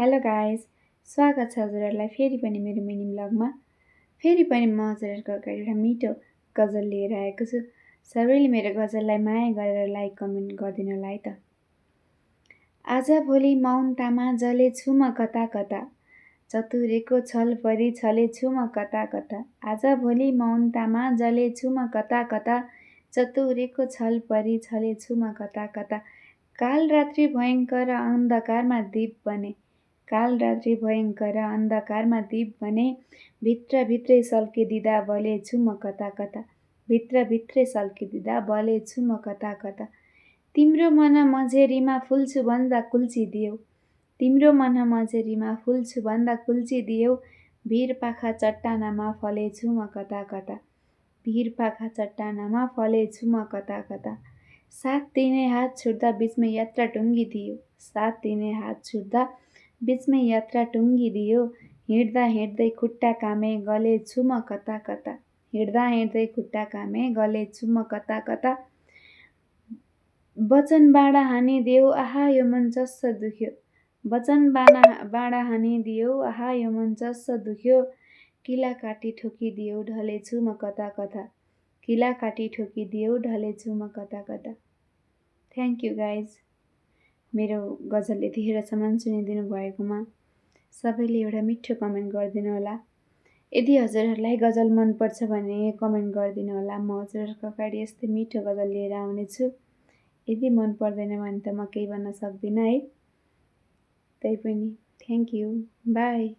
Hello guys, स्वागत छ हजुरहरूलाई फेरि पनि मेरो मिनी ब्लगमा। फेरि पनि म हजुरहरूको अगाडि एउटा मिठो गजल लिएर आएको छु। सबैले मेरो गजललाई माया गरेर लाइक कमेन्ट गरिदिनु होला है त। आज भोलि मौनतामा जलेछु म कता कता, चतुरेको छल परी छलेछु म कता कता। आज भोलि मौनतामा जलेछु म कता कता, चतुरेको छल परी छलेछु म कता कता। काल रात्रि भयङ्कर अन्धकारमा दीप बने, काल रात्रि भयङ्कर अन्धकारमा दीप बने, भित्रभित्रै सल्किदिँदा बलेछु म कता कता, भित्रभित्रै सल्किदिँदा बलेछु म कता कता। तिम्रो मन मझेरीमा फुल्छु भन्दा कुल्चिदियौ, तिम्रो मन मझेरीमा फुल्छु भन्दा कुल्चिदियौ, भिरपाखा चट्टानमा फलेछु म कता कता, भिरपाखा चट्टानमा फलेछु म कता कता। साथ दिने हात छुट्दा बिचमै यात्रा टुङ्गिदियो, साथ दिने हात छुट्दा बिचमै यात्रा टुङ्गिदियो, हिँड्दा हिँड्दै खुट्टा कामे गलेछु म कता कता, हिँड्दा हिँड्दै खुट्टा कामे गलेछु म कता कता। वचन बाँडा हानिदेऊ आहा यो मन चस्स दुख्यो, वचन बाँडा हानिदियो आहा यो मन चस्स दुख्यो, किला काटी ठोकिदियो ढलेछु म कता कता, किला काटी ठोकिदियो ढलेछु म कता कता। थ्याङ्क यू गाइज, मेरो गजल यतिखेरसम्म सुनिदिनु भएकोमा। सबैले एउटा मिठो कमेन्ट गरिदिनु होला। यदि हजुरहरूलाई गजल मनपर्छ भने कमेन्ट गरिदिनु होला। म हजुरहरूको अगाडि यस्तै मिठो गजल लिएर आउनेछु। यदि मन पर्दैन भने त म केही भन्न सक्दिनँ है। तैपनि थ्याङ्क यू, बाई।